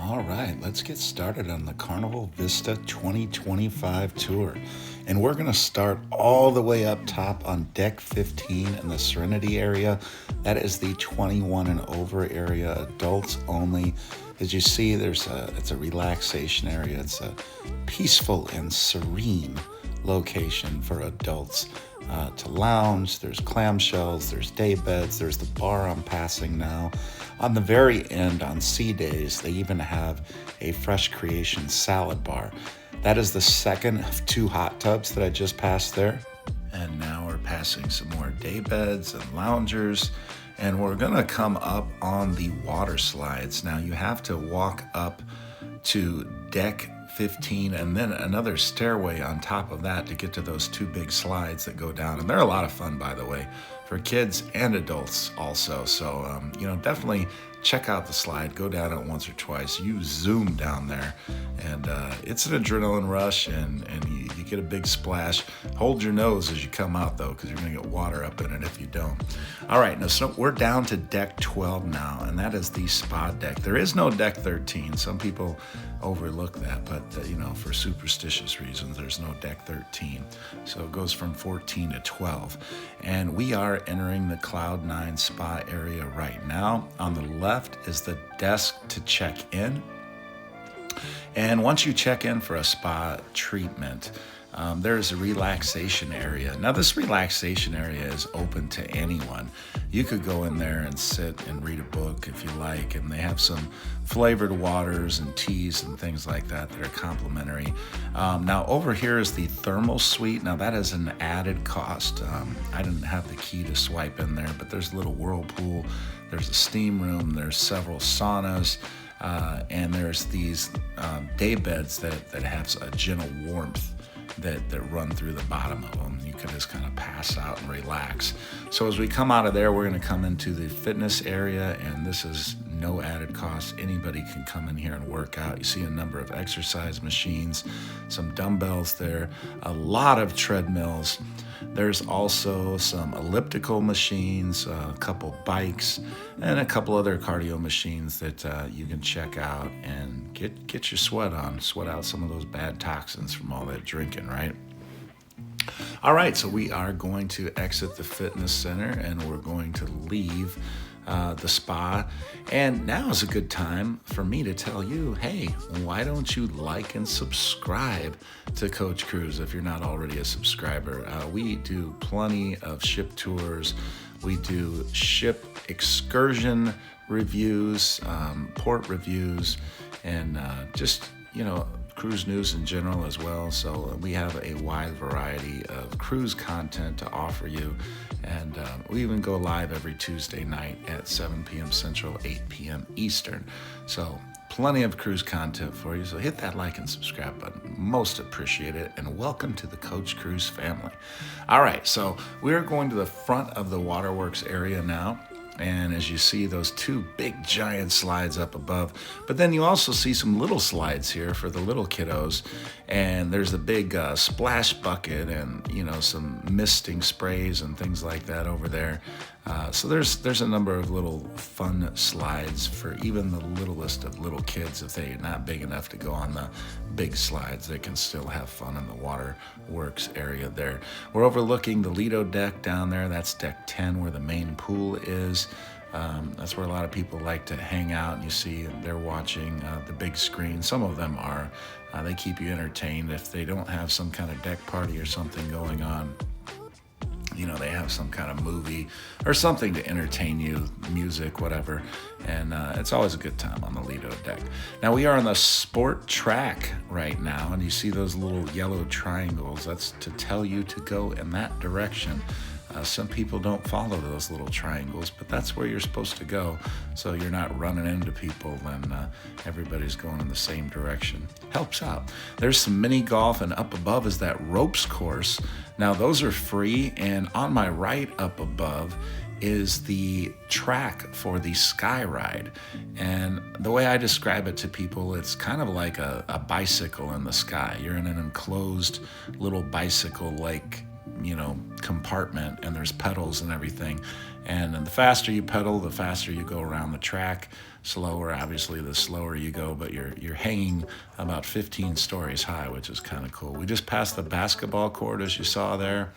All right, let's get started on the Carnival Vista 2025 tour. And we're going to start all the way up top on deck 15 in the Serenity area. That is the 21 and over area, adults only. As you see, it's a relaxation area. It's a peaceful and serene location for adults to lounge. There's clamshells, there's day beds, there's the bar I'm passing now. On the very end, on sea days, they even have a fresh creation salad bar. That is the second of two hot tubs that I just passed there. And now we're passing some more day beds and loungers. And we're gonna come up on the water slides. Now you have to walk up to deck 15 and then another stairway on top of that to get to those two big slides that go down. And they're a lot of fun, by the way, for kids and adults also. So, definitely check out the slide, go down it once or twice. You zoom down there and it's an adrenaline rush and you get a big splash. Hold your nose as you come out though, because you're gonna get water up in it if you don't. All right, now so we're down to deck 12 now, and that is the spa deck. There is no deck 13. Some people overlook that, but for superstitious reasons, there's no deck 13. So it goes from 14 to 12. And we are entering the Cloud9 Spa area right now. On the left is the desk to check in. And once you check in for a spa treatment, there's a relaxation area. Now, this relaxation area is open to anyone. You could go in there and sit and read a book if you like, and they have some flavored waters and teas and things like that that are complimentary. Now, over here is the thermal suite. Now, that is an added cost. I didn't have the key to swipe in there, but there's a little whirlpool. There's a steam room. There's several saunas. And there's these day beds that have a gentle warmth that run through the bottom of them. You can just kind of pass out and relax. So as we come out of there, we're going to come into the fitness area, and this is no added cost. Anybody can come in here and work out. You see a number of exercise machines, some dumbbells there, a lot of treadmills. There's also some elliptical machines, a couple bikes, and a couple other cardio machines that you can check out and get your sweat on, sweat out some of those bad toxins from all that drinking, right? All right, so we are going to exit the fitness center and we're going to leave the spa. And now is a good time for me to tell you, hey, why don't you like and subscribe to Coach Cruise if you're not already a subscriber? We do plenty of ship tours. We do ship excursion reviews, port reviews, and cruise news in general as well. So we have a wide variety of cruise content to offer you. And we even go live every Tuesday night at 7 p.m. Central, 8 p.m. Eastern. So plenty of cruise content for you. So hit that like and subscribe button. Most appreciate it. And welcome to the Coach Cruise family. All right, so we're going to the front of the waterworks area now. And as you see, those two big giant slides up above, but then you also see some little slides here for the little kiddos. And there's a big splash bucket and, some misting sprays and things like that over there. So there's a number of little fun slides for even the littlest of little kids. If they're not big enough to go on the big slides, they can still have fun in the waterworks area there. We're overlooking the Lido deck down there. That's deck 10 where the main pool is. That's where a lot of people like to hang out, and you see they're watching the big screen. Some of them are. They keep you entertained if they don't have some kind of deck party or something going on. They have some kind of movie or something to entertain you, music, whatever. And it's always a good time on the Lido deck. Now we are on the sport track right now, and you see those little yellow triangles. That's to tell you to go in that direction. Some people don't follow those little triangles, but that's where you're supposed to go, so you're not running into people and everybody's going in the same direction. Helps out. There's some mini golf, and up above is that ropes course. Now those are free, and on my right up above is the track for the skyride. And the way I describe it to people, it's kind of like a bicycle in the sky. You're in an enclosed little bicycle-like compartment, and there's pedals and everything, And then the faster you pedal, the faster you go around the track. Slower, obviously, the slower you go, but you're hanging about 15 stories high, which is kind of cool. We just passed the basketball court, as you saw there.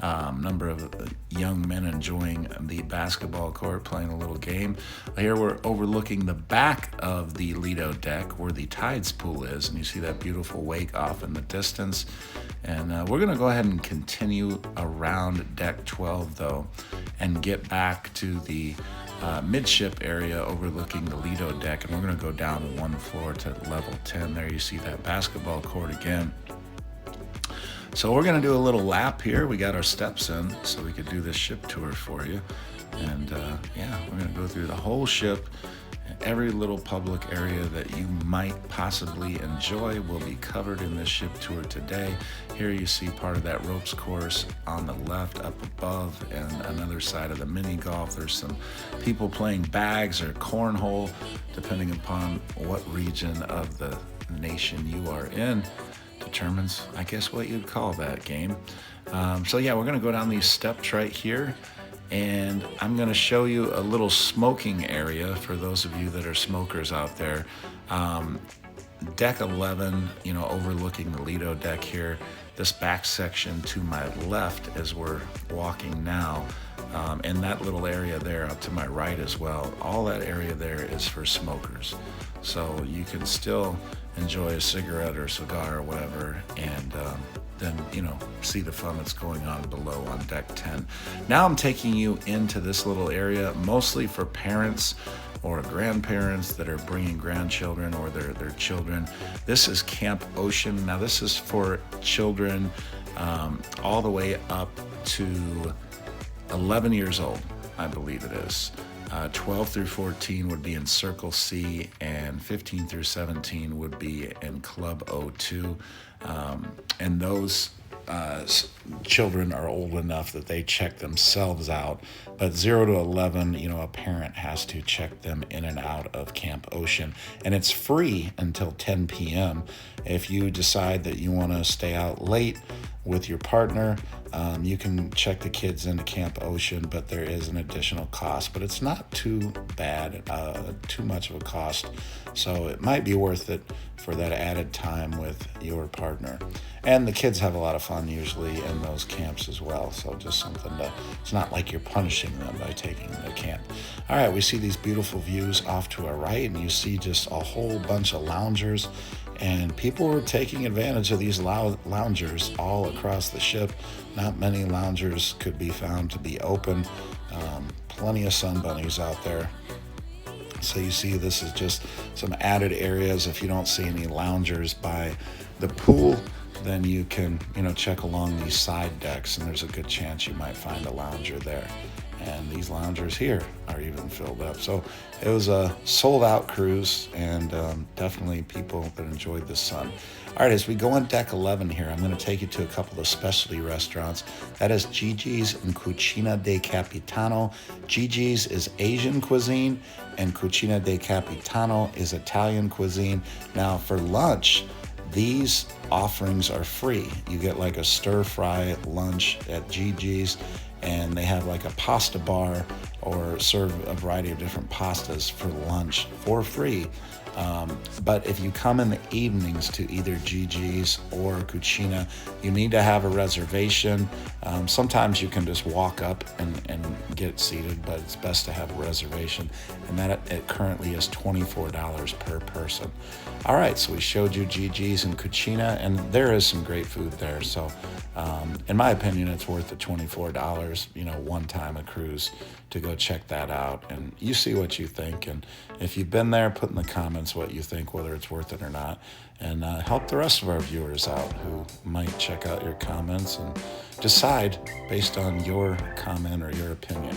Number of young men enjoying the basketball court, playing a little game. Here we're overlooking the back of the Lido deck where the tides pool is, and you see that beautiful wake off in the distance. And we're going to go ahead and continue around deck 12, though, and get back to the midship area overlooking the Lido deck, and we're going to go down one floor to level 10. There you see that basketball court again. So we're going to do a little lap here. We got our steps in so we could do this ship tour for you. And yeah, we're going to go through the whole ship. Every little public area that you might possibly enjoy will be covered in this ship tour today. Here you see part of that ropes course on the left up above, and another side of the mini golf. There's some people playing bags or cornhole, depending upon what region of the nation you are in. Determines, I guess, what you'd call that game. So yeah, we're gonna go down these steps right here, and I'm going to show you a little smoking area for those of you that are smokers out there. Deck 11, overlooking the Lido deck here. This back section to my left as we're walking now, and that little area there up to my right as well. All that area there is for smokers. So you can still enjoy a cigarette or cigar or whatever, and then see the fun that's going on below on deck 10. Now I'm taking you into this little area mostly for parents or grandparents that are bringing grandchildren or their children. This is Camp Ocean. Now this is for children all the way up to 11 years old, I believe it is. 12 through 14 would be in Circle C, and 15 through 17 would be in Club O2. And those children are old enough that they check themselves out, but 0 to 11, a parent has to check them in and out of Camp Ocean, and it's free until 10 p.m. If you decide that you want to stay out late with your partner, you can check the kids into Camp Ocean, but there is an additional cost, but it's not too bad, too much of a cost, so it might be worth it for that added time with your partner. And the kids have a lot of fun usually in those camps as well, so just something it's not like you're punishing them by taking them to camp. All right, we see these beautiful views off to our right, and you see just a whole bunch of loungers, and people were taking advantage of these loungers all across the ship. Not many loungers could be found to be open. Plenty of sun bunnies out there. So you see this is just some added areas. If you don't see any loungers by the pool, then you can check along these side decks, and there's a good chance you might find a lounger there. And these loungers here are even filled up. So it was a sold out cruise, and definitely people that enjoyed the sun. All right, as we go on deck 11 here, I'm going to take you to a couple of specialty restaurants. That is Gigi's and Cucina del Capitano. Gigi's is Asian cuisine, and Cucina del Capitano is Italian cuisine. Now for lunch, these offerings are free. You get like a stir-fry lunch at Gigi's, and they have like a pasta bar or serve a variety of different pastas for lunch for free. But if you come in the evenings to either Gigi's or Cucina, you need to have a reservation. Sometimes you can just walk up and get seated, but it's best to have a reservation. And that it currently is $24 per person. All right, so we showed you Gigi's and Cucina, and there is some great food there. So in my opinion, it's worth the $24, one time a cruise to go check that out. And you see what you think. And if you've been there, put in the comments what you think, whether it's worth it or not. And help the rest of our viewers out who might check out your comments and decide based on your comment or your opinion.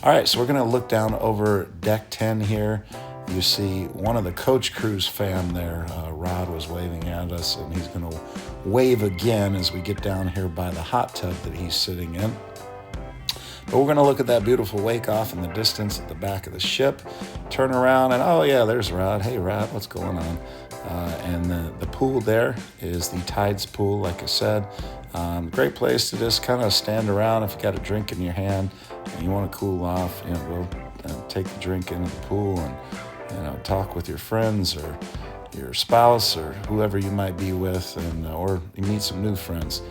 All right, so we're going to look down over deck 10 here. You see one of the Coach Cruise fam there, Rod, was waving at us, and he's going to wave again as we get down here by the hot tub that he's sitting in. But we're going to look at that beautiful wake off in the distance at the back of the ship, turn around, and oh yeah, there's Rod. Hey Rod, what's going on? And the pool there is the Tides pool, like I said. Great place to just kind of stand around if you got a drink in your hand you want to cool off, go take a drink into the pool and talk with your friends or your spouse or whoever you might be with, and or you meet some new friends.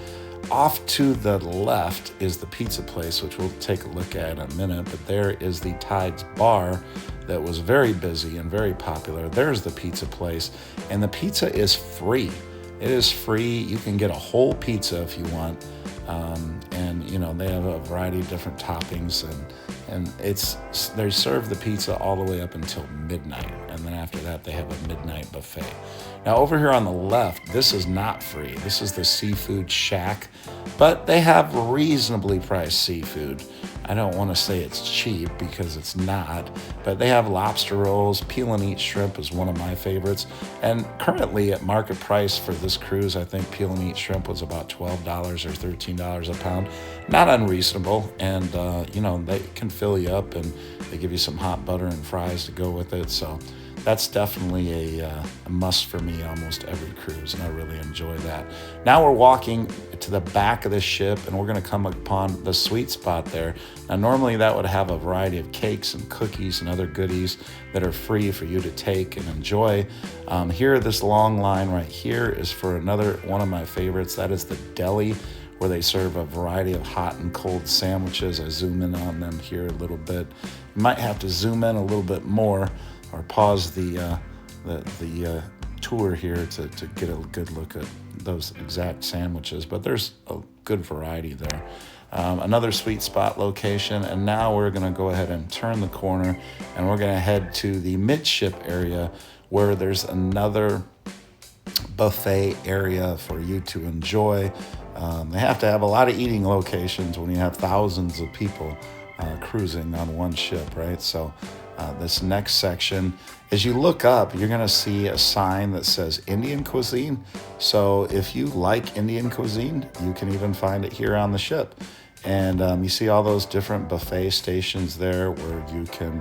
Off to the left is the pizza place, which we'll take a look at in a minute, but there is the Tides Bar that was very busy and very popular. There's the pizza place, and the pizza is free. It is free. You can get a whole pizza if you want, and they have a variety of different toppings, and they serve the pizza all the way up until midnight, and then after that they have a midnight buffet. Now over here on the left, this is not free. This is the Seafood Shack, but they have reasonably priced seafood. I don't want to say it's cheap because it's not, but they have lobster rolls. Peel and eat shrimp is one of my favorites. And currently at market price for this cruise, I think peel and eat shrimp was about $12 or $13 a pound. Not unreasonable. And, they can fill you up, and they give you some hot butter and fries to go with it. So that's definitely a must for me almost every cruise, and I really enjoy that. Now we're walking to the back of the ship, and we're going to come upon the sweet spot there. Now normally that would have a variety of cakes and cookies and other goodies that are free for you to take and enjoy. Here, this long line right here is for another one of my favorites. That is the deli, where they serve a variety of hot and cold sandwiches. I zoom in on them here a little bit. You might have to zoom in a little bit more, or pause the tour here to get a good look at those exact sandwiches, but there's a good variety there. Another sweet spot location, and now we're going to go ahead and turn the corner, and we're going to head to the midship area, where there's another buffet area for you to enjoy. They have to have a lot of eating locations when you have thousands of people cruising on one ship, right? So this next section, as you look up, you're going to see a sign that says Indian cuisine. So if you like Indian cuisine, you can even find it here on the ship. And you see all those different buffet stations there where you can,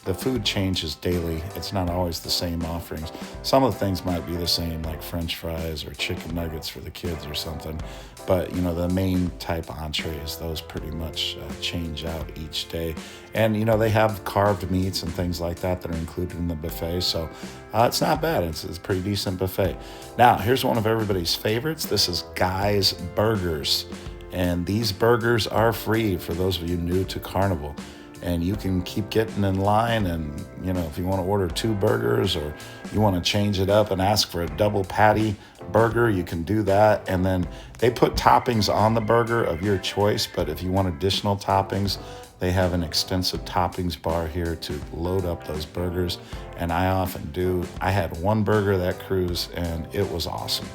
the food changes daily. It's not always the same offerings. Some of the things might be the same, like French fries or chicken nuggets for the kids or something. But, the main type entrees, those pretty much change out each day. And, they have carved meats and things like that are included in the buffet. So it's not bad. It's a pretty decent buffet. Now, here's one of everybody's favorites. This is Guy's Burgers. And these burgers are free for those of you new to Carnival. And you can keep getting in line, and if you want to order 2 burgers, or you want to change it up and ask for a double patty burger, you can do that. And then they put toppings on the burger of your choice, but if you want additional toppings, they have an extensive toppings bar here to load up those burgers, and I often do. I had 1 burger that cruise, and it was awesome.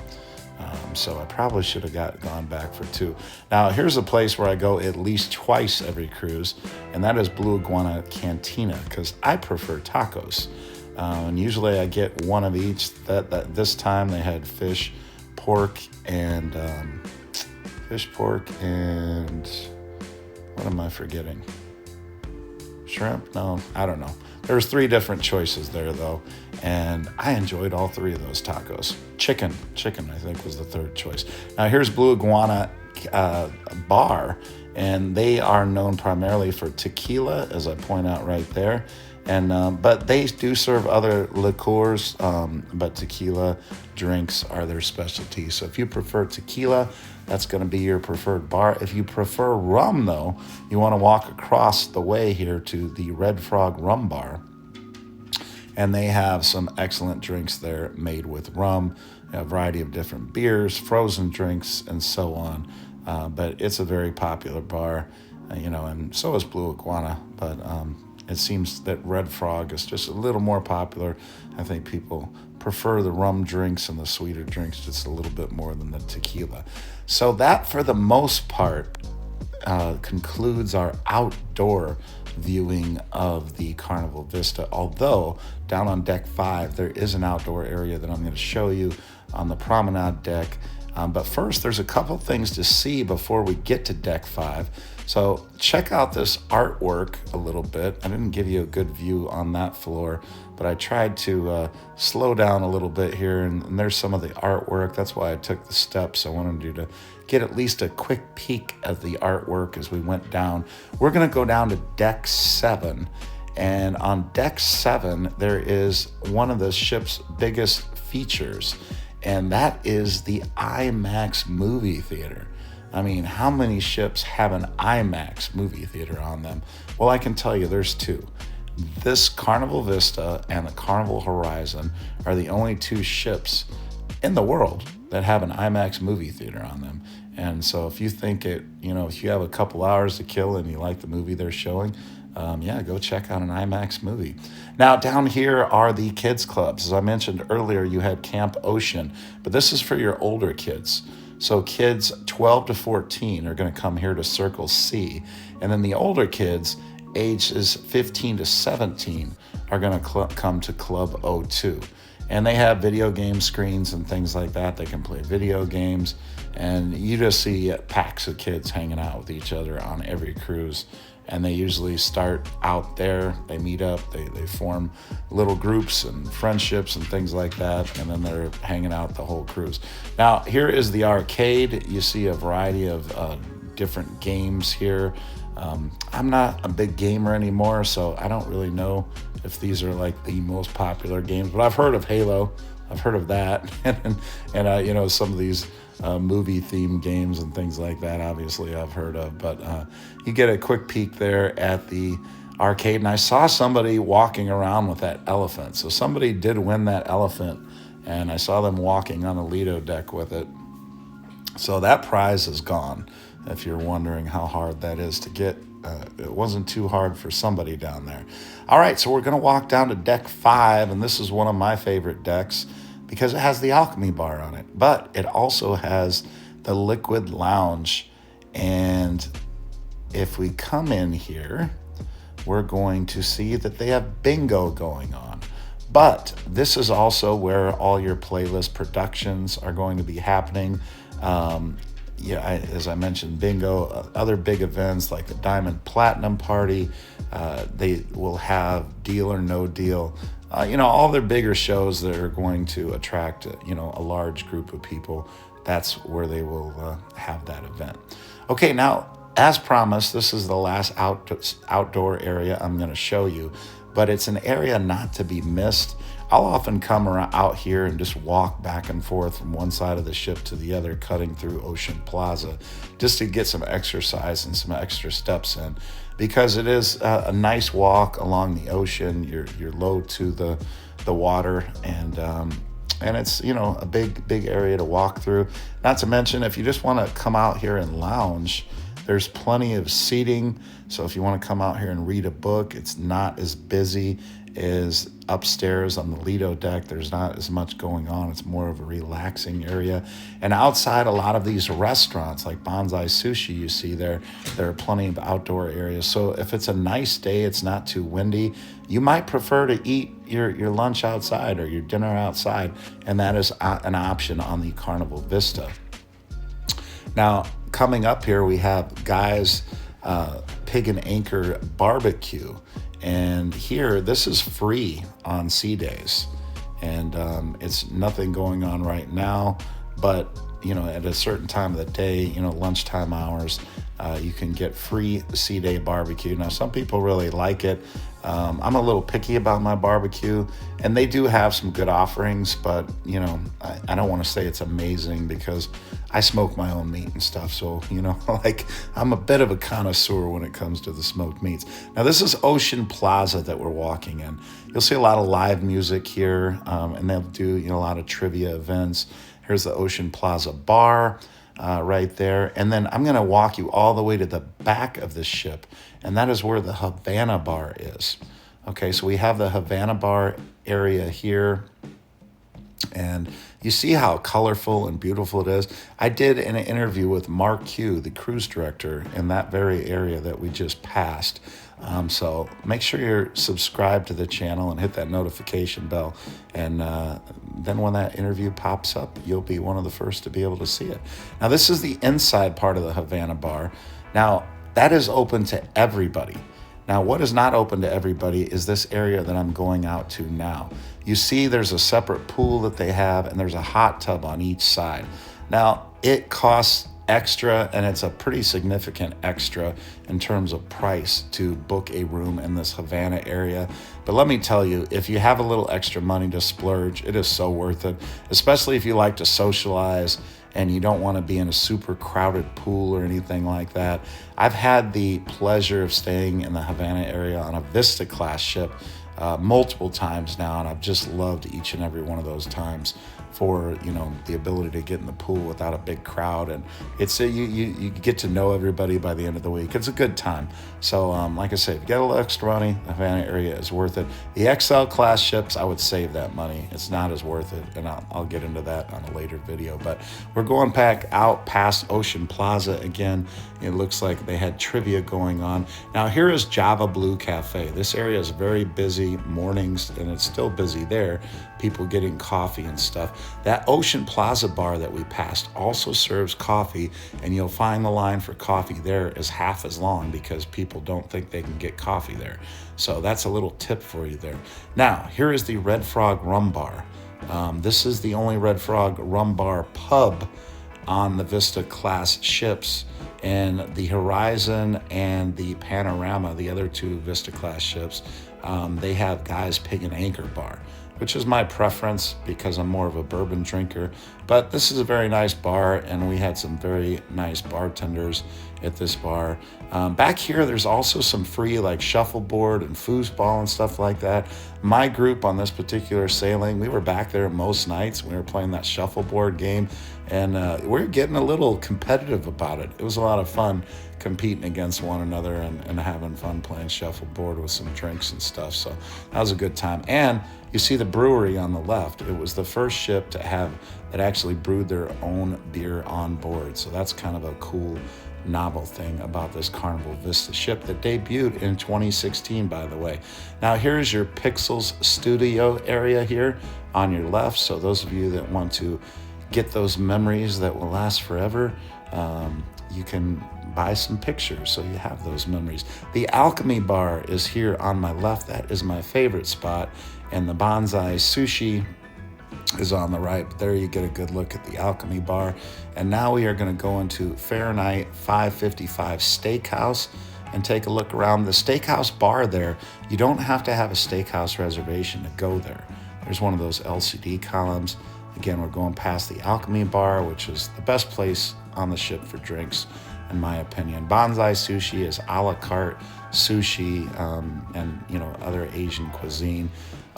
So I probably should have gone back for 2. Now, here's a place where I go at least twice every cruise, and that is Blue Iguana Cantina, because I prefer tacos. And usually I get one of each. This time they had fish, pork, and what am I forgetting? Shrimp? No, I don't know. There's 3 different choices there, though, and I enjoyed all 3 of those tacos. Chicken, I think, was the 3rd choice. Now, here's Blue Iguana Bar, and they are known primarily for tequila, as I point out right there. And but they do serve other liqueurs, but tequila drinks are their specialty. So if you prefer tequila, that's going to be your preferred bar. If you prefer rum, though, you want to walk across the way here to the Red Frog Rum Bar. And they have some excellent drinks there made with rum, a variety of different beers, frozen drinks, and so on. But it's a very popular bar, and so is Blue Iguana. But it seems that Red Frog is just a little more popular. I think people prefer the rum drinks and the sweeter drinks just a little bit more than the tequila. So that, for the most part, concludes our outdoor viewing of the Carnival Vista. Although down on deck 5, there is an outdoor area that I'm going to show you on the Promenade deck. But first, there's a couple things to see before we get to deck 5. So check out this artwork a little bit. I didn't give you a good view on that floor, but I tried to slow down a little bit here, and there's some of the artwork. That's why I took the steps. I wanted you to get at least a quick peek at the artwork as we went down. We're going to go down to deck 7. And on deck 7, there is one of the ship's biggest features, and that is the IMAX movie theater. I mean, how many ships have an IMAX movie theater on them? Well, I can tell you there's 2. This Carnival Vista and the Carnival Horizon are the only 2 ships in the world that have an IMAX movie theater on them. And so if you think if you have a couple hours to kill and you like the movie they're showing, go check out an IMAX movie. Now, down here are the kids clubs. As I mentioned earlier, you had Camp Ocean, but this is for your older kids. So kids 12 to 14 are going to come here to Circle C. And then the older kids, ages 15 to 17, are going to come to Club O2. And they have video game screens and things like that. They can play video games. And you just see packs of kids hanging out with each other on every cruise. And they usually start out there. They meet up. They form little groups and friendships and things like that. And then they're hanging out the whole cruise. Now, here is the arcade. You see a variety of different games here. I'm not a big gamer anymore, so I don't really know if these are like the most popular games. But I've heard of Halo. I've heard of that. and some of these movie themed games and things like that, obviously I've heard of, but you get a quick peek there at the arcade, and I saw somebody walking around with that elephant. So somebody did win that elephant, and I saw them walking on the Lido deck with it. So that prize is gone. If you're wondering how hard that is to get, it wasn't too hard for somebody down there. All right, so we're going to walk down to deck 5, and this is one of my favorite decks because it has the alchemy bar on it, but it also has the liquid lounge. And if we come in here, we're going to see that they have bingo going on. But this is also where all your playlist productions are going to be happening. As I mentioned, bingo, other big events like the Diamond Platinum Party. They will have Deal or No Deal. All their bigger shows that are going to attract, a large group of people. That's where they will have that event. Okay, now, as promised, this is the last outdoor area I'm going to show you, but it's an area not to be missed. I'll often come out here and just walk back and forth from one side of the ship to the other, cutting through Ocean Plaza, just to get some exercise and some extra steps in, because it is a nice walk along the ocean. You're low to the water, and it's a big area to walk through. Not to mention, if you just want to come out here and lounge, there's plenty of seating. So if you want to come out here and read a book, it's not as busy as upstairs on the Lido deck. There's not as much going on. It's more of a relaxing area. And outside, a lot of these restaurants like Bonsai Sushi you see there are plenty of outdoor areas. So if it's a nice day, it's not too windy, you might prefer to eat your lunch outside or your dinner outside, and that is an option on the Carnival Vista. Now, coming up here, we have Guy's Pig and Anchor Barbecue. And here, this is free on sea days. And it's nothing going on right now. But, at a certain time of the day, lunchtime hours, you can get free sea day barbecue. Now, some people really like it. I'm a little picky about my barbecue, and they do have some good offerings, but, I don't want to say it's amazing because I smoke my own meat and stuff. So, I'm a bit of a connoisseur when it comes to the smoked meats. Now, this is Ocean Plaza that we're walking in. You'll see a lot of live music here, and they'll do, a lot of trivia events. Here's the Ocean Plaza bar right there. And then I'm going to walk you all the way to the back of the ship, and that is where the Havana bar is. Okay, so we have the Havana bar area here. And you see how colorful and beautiful it is. I did an interview with Mark Q, the cruise director, in that very area that we just passed. So make sure you're subscribed to the channel and hit that notification bell. And then when that interview pops up, you'll be one of the first to be able to see it. Now, this is the inside part of the Havana bar. Now, that is open to everybody. Now, what is not open to everybody is this area that I'm going out to now. You see there's a separate pool that they have, and there's a hot tub on each side. Now, it costs extra, and it's a pretty significant extra in terms of price to book a room in this Havana area. But let me tell you, if you have a little extra money to splurge, it is so worth it, especially if you like to socialize and you don't want to be in a super crowded pool or anything like that. I've had the pleasure of staying in the Havana area on a Vista Class ship multiple times now, and I've just loved each and every one of those times for, you know, the ability to get in the pool without a big crowd, and it's you get to know everybody by the end of the week. It's a good time. So like I said, if you got a little extra money, the Havana area is worth it. The XL class ships, I would save that money. It's not as worth it, and I'll get into that on a later video. But we're going back out past Ocean Plaza again. It looks like they had trivia going on. Now here is Java Blue Cafe. This area is very busy mornings, and it's still busy there. People getting coffee and stuff. That Ocean Plaza bar that we passed also serves coffee, and you'll find the line for coffee there is half as long because people don't think they can get coffee there. So that's a little tip for you there. Now, here is the Red Frog Rum Bar. This is the only Red Frog Rum Bar pub on the Vista Class ships, and the Horizon and the Panorama, the other two Vista Class ships, they have Guy's Pig and Anchor Bar, which is my preference because I'm more of a bourbon drinker. But this is a very nice bar, and we had some very nice bartenders at this bar. Back here, there's also some free like shuffleboard and foosball and stuff like that. My group on this particular sailing, we were back there most nights. We were playing that shuffleboard game, and we're getting a little competitive about it. It was a lot of fun competing against one another and having fun playing shuffleboard with some drinks and stuff. So that was a good time. And you see the brewery on the left. It was the first ship to have that actually brewed their own beer on board. So that's kind of a cool, novel thing about this Carnival Vista ship that debuted in 2016, by the way. Now here's your Pixels studio area here on your left. So those of you that want to get those memories that will last forever, you can buy some pictures so you have those memories. The Alchemy Bar is here on my left. That is my favorite spot. And the Bonsai Sushi is on the right. But there you get a good look at the Alchemy Bar. And now we are going to go into Fahrenheit 555 Steakhouse and take a look around the steakhouse bar there. You don't have to have a steakhouse reservation to go there. There's one of those LCD columns. Again, we're going past the Alchemy Bar, which is the best place on the ship for drinks, in my opinion. Bonsai Sushi is a la carte sushi and, you know, other Asian cuisine.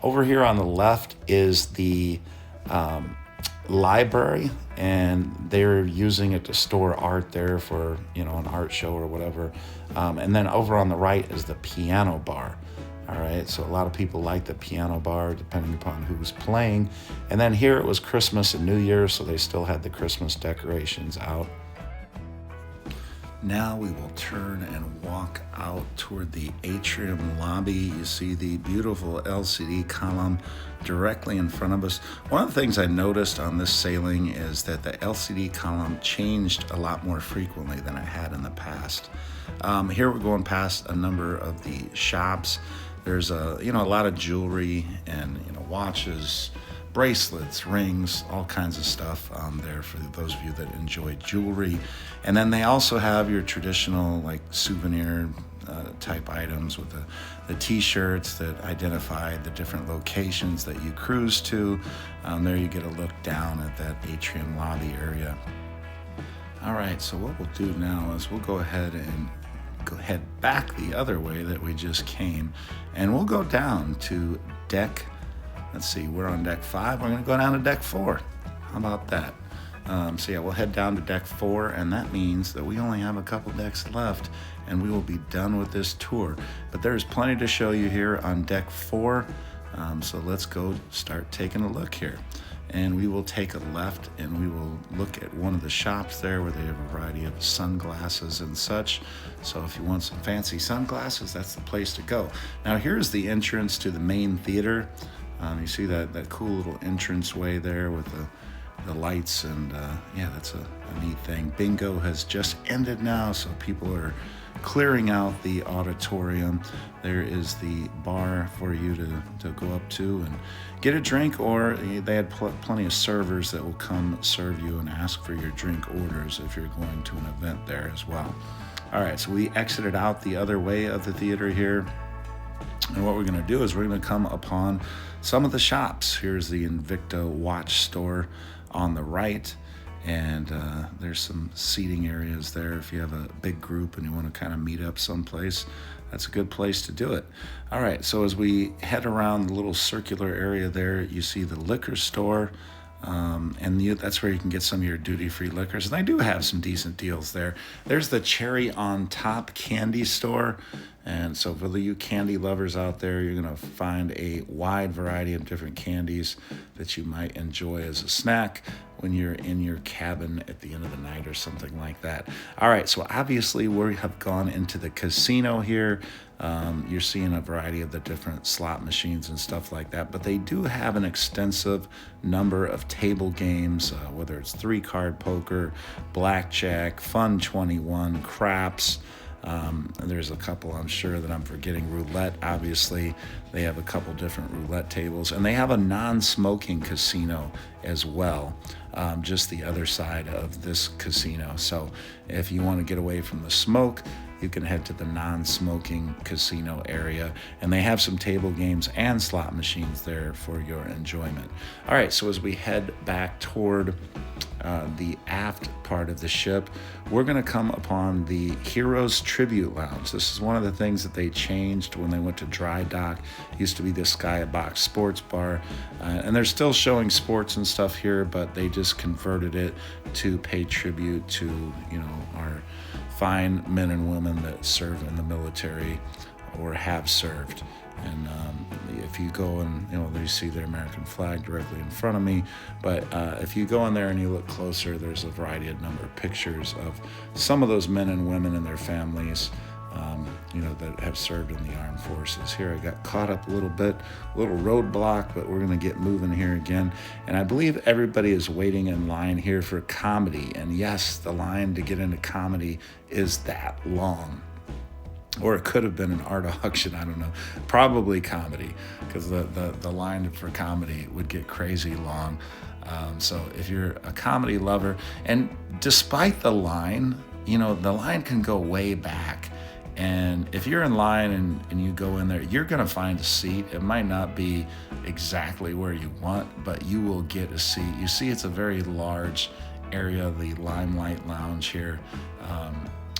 Over here on the left is the library, and they're using it to store art there for, you know, an art show or whatever. And then over on the right is the piano bar. All right, so a lot of people like the piano bar depending upon who's playing. And then here it was Christmas and New Year, so they still had the Christmas decorations out. Now we will turn and walk out toward the Atrium lobby. You see the beautiful LCD column directly in front of us. One of the things I noticed on this sailing is that the LCD column changed a lot more frequently than I had in the past. Here we're going past a number of the shops. There's a lot of jewelry and, you know, watches, bracelets, rings, all kinds of stuff there for those of you that enjoy jewelry. And then they also have your traditional like souvenir type items with the t-shirts that identify the different locations that you cruise to. There you get a look down at that atrium lobby area. All right, so what we'll do now is we'll go ahead and head back the other way that we just came, and we'll go down to deck. Let's see, we're on deck 5. We're going to go down to deck 4. How about that? So yeah, we'll head down to deck 4, and that means that we only have a couple decks left, and we will be done with this tour. But there's plenty to show you here on deck 4. So let's go start taking a look here. and we will take a left and we will look at one of the shops there where they have a variety of sunglasses and such. So if you want some fancy sunglasses, that's the place to go. Now here's the entrance to the main theater. You see that cool little entrance way there with the lights, and yeah, that's a neat thing. Bingo has just ended now, so people are clearing out the auditorium. There is the bar for you to go up to and get a drink, or they had plenty of servers that will come serve you and ask for your drink orders if you're going to an event there as well. All right, so we exited out the other way of the theater here. And what we're going to do is we're going to come upon some of the shops. Here's the Invicta watch store on the right, and there's some seating areas there. If you have a big group and you want to kind of meet up someplace, that's a good place to do it. All right, so as we head around the little circular area there, you see the liquor store. That's where you can get some of your duty-free liquors. And they do have some decent deals there. There's the Cherry on Top candy store. And so for you candy lovers out there, you're going to find a wide variety of different candies that you might enjoy as a snack when you're in your cabin at the end of the night or something like that. All right, so obviously we have gone into the casino here. You're seeing a variety of the different slot machines and stuff like that, but they do have an extensive number of table games, whether it's 3-card poker, blackjack, Fun 21, craps. There's a couple I'm sure that I'm forgetting. Roulette, obviously. They have a couple different roulette tables, and they have a non-smoking casino as well, just the other side of this casino. So if you want to get away from the smoke, you can head to the non-smoking casino area, and they have some table games and slot machines there for your enjoyment. All right, so as we head back toward the aft part of the ship, we're going to come upon the Heroes Tribute Lounge. This is one of the things that they changed when they went to dry dock. It used to be the Skybox Sports Bar, and they're still showing sports and stuff here, but they just converted it to pay tribute to, you know, our fine men and women that serve in the military or have served. And if you go and, you know, you see the American flag directly in front of me, but if you go in there and you look closer, there's a variety of number of pictures of some of those men and women and their families, you know, that have served in the armed forces. Here I got caught up a little bit, a little roadblock, but we're going to get moving here again. And I believe everybody is waiting in line here for comedy. And yes, the line to get into comedy is that long. Or it could have been an art auction, I don't know. Probably comedy, because the line for comedy would get crazy long. So if you're a comedy lover, and despite the line, you know, the line can go way back. And if you're in line and you go in there, you're going to find a seat. It might not be exactly where you want, but you will get a seat. You see, it's a very large area, the Limelight Lounge here.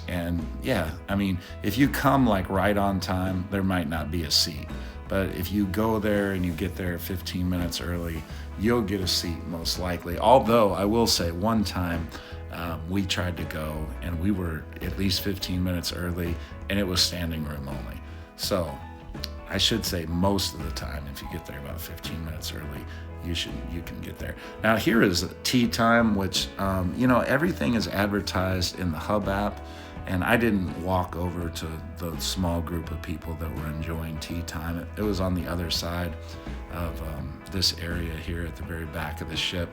And yeah, I mean, if you come like right on time, there might not be a seat. But if you go there and you get there 15 minutes early, you'll get a seat most likely. Although I will say one time we tried to go and we were at least 15 minutes early and it was standing room only. So I should say most of the time, if you get there about 15 minutes early, you can get there. Now here is tea time, which, you know, everything is advertised in the Hub app. And I didn't walk over to the small group of people that were enjoying tea time. It was on the other side of this area here at the very back of the ship.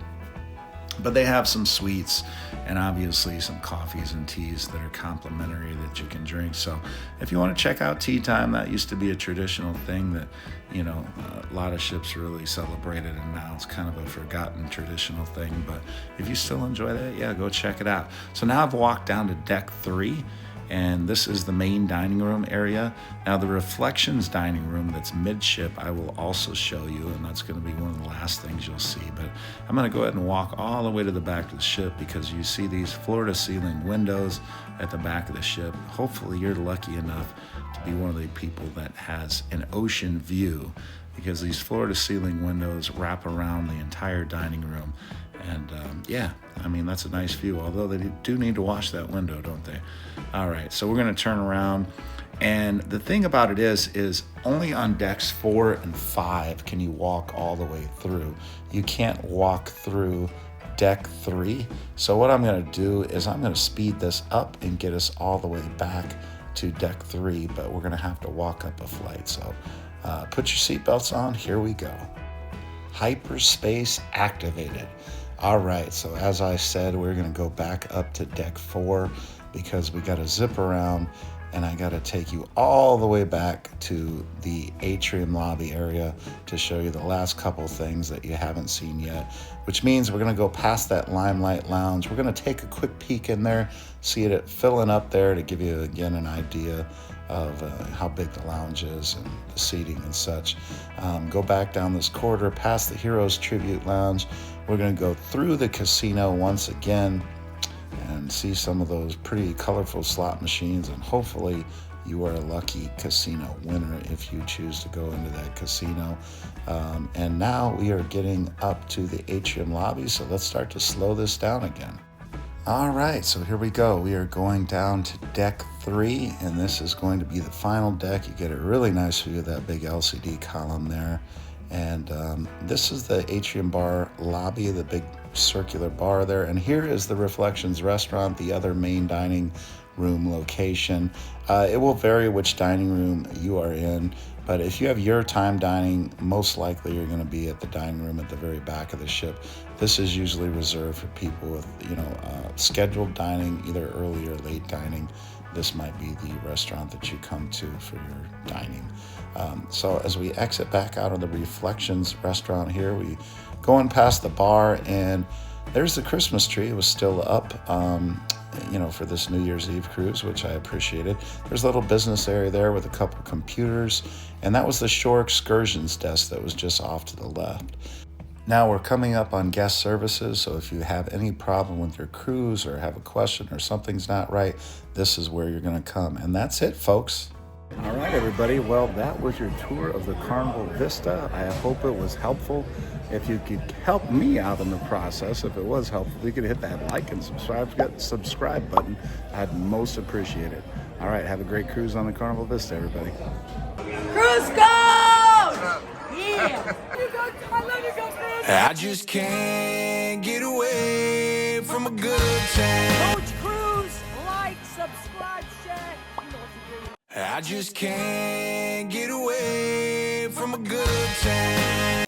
But they have some sweets and obviously some coffees and teas that are complimentary that you can drink. So if you want to check out tea time, that used to be a traditional thing that, you know, a lot of ships really celebrated, and now it's kind of a forgotten traditional thing. But if you still enjoy that, yeah, go check it out. So now I've walked down to deck 3. And this is the main dining room area. Now the Reflections dining room that's midship, I will also show you, and that's going to be one of the last things you'll see. But I'm going to go ahead and walk all the way to the back of the ship, because you see these floor-to-ceiling windows at the back of the ship. Hopefully you're lucky enough to be one of the people that has an ocean view, because these floor-to-ceiling windows wrap around the entire dining room. And yeah, I mean, that's a nice view, although they do need to wash that window, don't they? All right, so we're going to turn around. And the thing about it is only on decks 4 and 5 can you walk all the way through. You can't walk through deck 3. So what I'm going to do is I'm going to speed this up and get us all the way back to deck 3, but we're going to have to walk up a flight. So put your seatbelts on. Here we go. Hyperspace activated. All right, so as I said, we're going to go back up to deck 4 because we got to zip around, and I got to take you all the way back to the Atrium lobby area to show you the last couple things that you haven't seen yet, which means we're going to go past that Limelight Lounge. We're going to take a quick peek in there, see it filling up there to give you, again, an idea of how big the lounge is and the seating and such. Go back down this corridor past the Heroes Tribute Lounge. We're going to go through the casino once again and see some of those pretty colorful slot machines, and hopefully you are a lucky casino winner if you choose to go into that casino. And now we are getting up to the Atrium lobby, so let's start to slow this down again. All right, so here we go. We are going down to deck 3, and this is going to be the final deck. You get a really nice view of that big LCD column there. And this is the Atrium Bar lobby, the big circular bar there. And here is the Reflections restaurant, the other main dining room location. It will vary which dining room you are in, but if you have your time dining, most likely you're going to be at the dining room at the very back of the ship. This is usually reserved for people with, scheduled dining, either early or late dining. This might be the restaurant that you come to for your dining. So as we exit back out of the Reflections restaurant here, we going past the bar, and there's the Christmas tree. It was still up, for this New Year's Eve cruise, which I appreciated. There's a little business area there with a couple computers, and that was the Shore Excursions desk that was just off to the left. Now we're coming up on guest services, so if you have any problem with your cruise or have a question or something's not right, this is where you're going to come. And that's it, folks. All right, everybody. Well, that was your tour of the Carnival Vista. I hope it was helpful. If you could help me out in the process, if it was helpful, you could hit that like and subscribe button. I'd most appreciate it. All right, have a great cruise on the Carnival Vista, everybody. Cruise go! Yeah! I love you, Coach. I just can't get away from a good time. Coach Cruise, like, subscribe, share. You know what to do. I just can't get away from a good time.